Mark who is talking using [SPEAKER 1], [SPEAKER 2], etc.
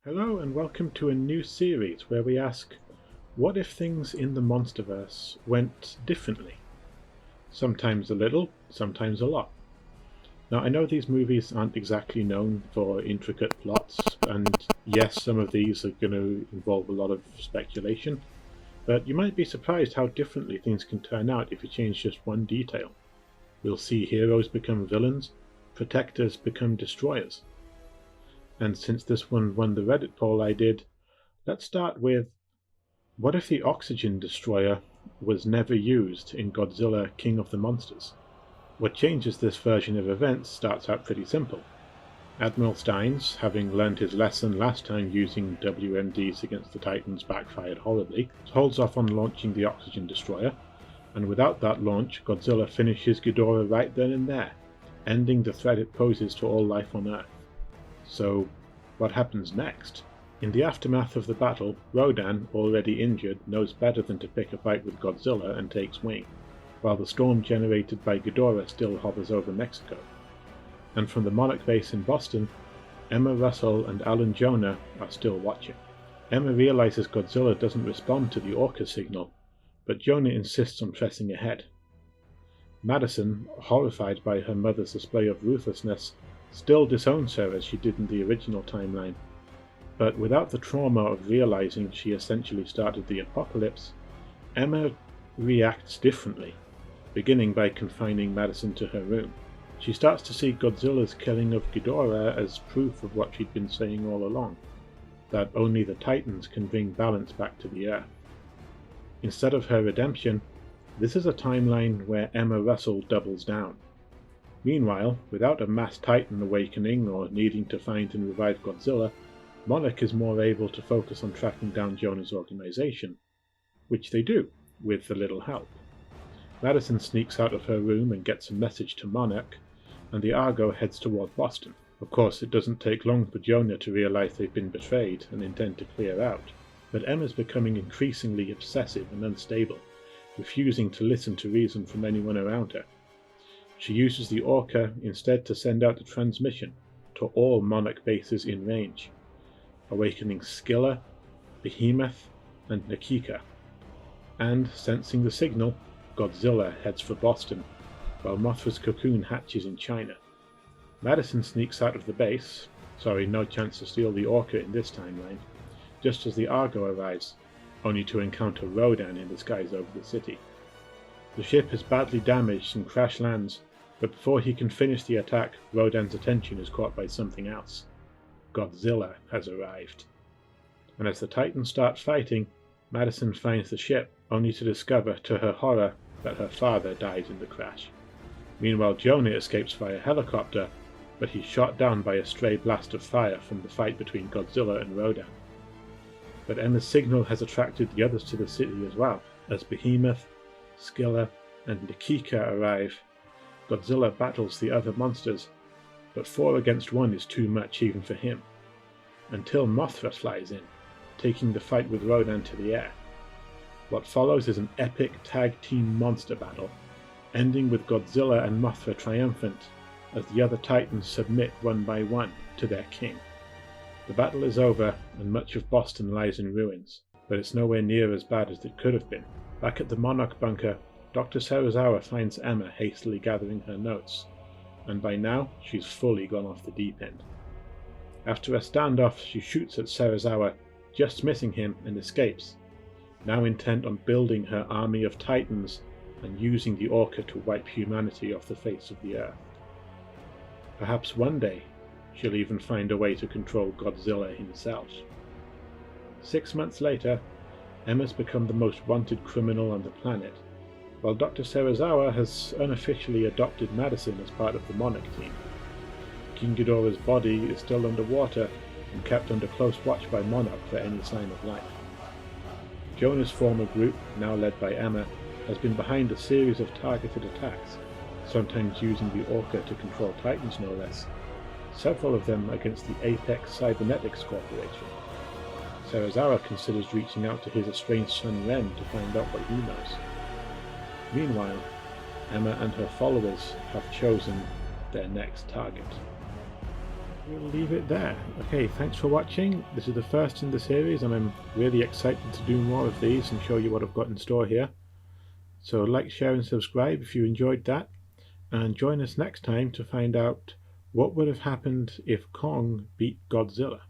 [SPEAKER 1] Hello and welcome to a new series where we ask, what if things in the MonsterVerse went differently? Sometimes a little, sometimes a lot. Now I know these movies aren't exactly known for intricate plots, and yes, some of these are going to involve a lot of speculation, but you might be surprised how differently things can turn out if you change just one detail. We'll see heroes become villains, protectors become destroyers. And since this one won the Reddit poll I did, let's start with, what if the oxygen destroyer was never used in Godzilla King of the Monsters? What changes this version of events starts out pretty simple. Admiral Steins, having learned his lesson last time using WMDs against the Titans backfired horribly, holds off on launching the oxygen destroyer, and without that launch, Godzilla finishes Ghidorah right then and there, ending the threat it poses to all life on Earth. So, what happens next? In the aftermath of the battle, Rodan, already injured, knows better than to pick a fight with Godzilla and takes wing, while the storm generated by Ghidorah still hovers over Mexico. And from the Monarch base in Boston, Emma Russell and Alan Jonah are still watching. Emma realizes Godzilla doesn't respond to the Orca signal, but Jonah insists on pressing ahead. Madison, horrified by her mother's display of ruthlessness, still disowns her as she did in the original timeline, but without the trauma of realizing she essentially started the apocalypse, Emma reacts differently, beginning by confining Madison to her room. She starts to see Godzilla's killing of Ghidorah as proof of what she'd been saying all along, that only the Titans can bring balance back to the Earth. Instead of her redemption, this is a timeline where Emma Russell doubles down. Meanwhile, without a mass Titan awakening or needing to find and revive Godzilla, Monarch is more able to focus on tracking down Jonah's organization, which they do, with a little help. Madison sneaks out of her room and gets a message to Monarch, and the Argo heads toward Boston. Of course, it doesn't take long for Jonah to realize they've been betrayed and intend to clear out, but Emma's becoming increasingly obsessive and unstable, refusing to listen to reason from anyone around her. She uses the Orca instead to send out a transmission to all Monarch bases in range, awakening Scylla, Behemoth, and Nakika. And, sensing the signal, Godzilla heads for Boston, while Mothra's cocoon hatches in China. Madison sneaks out of the base, no chance to steal the Orca in this timeline, just as the Argo arrives, only to encounter Rodan in the skies over the city. The ship is badly damaged and crash lands, but before he can finish the attack, Rodan's attention is caught by something else. Godzilla has arrived. And as the Titans start fighting, Madison finds the ship, only to discover, to her horror, that her father died in the crash. Meanwhile, Jonah escapes via helicopter, but he's shot down by a stray blast of fire from the fight between Godzilla and Rodan. But Emma's signal has attracted the others to the city as well. As Behemoth, Scylla, and Nakika arrive, Godzilla battles the other monsters, but 4 against 1 is too much even for him, until Mothra flies in, taking the fight with Rodan to the air. What follows is an epic tag team monster battle, ending with Godzilla and Mothra triumphant, as the other Titans submit one by one to their king. The battle is over, and much of Boston lies in ruins, but it's nowhere near as bad as it could have been. Back at the Monarch bunker, Dr. Serizawa finds Emma hastily gathering her notes, and by now she's fully gone off the deep end. After a standoff, she shoots at Serizawa, just missing him, and escapes, now intent on building her army of Titans and using the Orca to wipe humanity off the face of the Earth. Perhaps one day she'll even find a way to control Godzilla himself. 6 months later, Emma's become the most wanted criminal on the planet, while Dr. Serizawa has unofficially adopted Madison as part of the Monarch team. King Ghidorah's body is still underwater and kept under close watch by Monarch for any sign of life. Jonah's former group, now led by Emma, has been behind a series of targeted attacks, sometimes using the Orca to control Titans no less, several of them against the Apex Cybernetics Corporation. Serizawa considers reaching out to his estranged son Ren to find out what he knows. Meanwhile, Emma and her followers have chosen their next target. we'll leave it there. Okay, thanks for watching. This is the first in the series, and I'm really excited to do more of these and show you what I've got in store here. So like, share and subscribe if you enjoyed that, and join us next time to find out what would have happened if Kong beat Godzilla.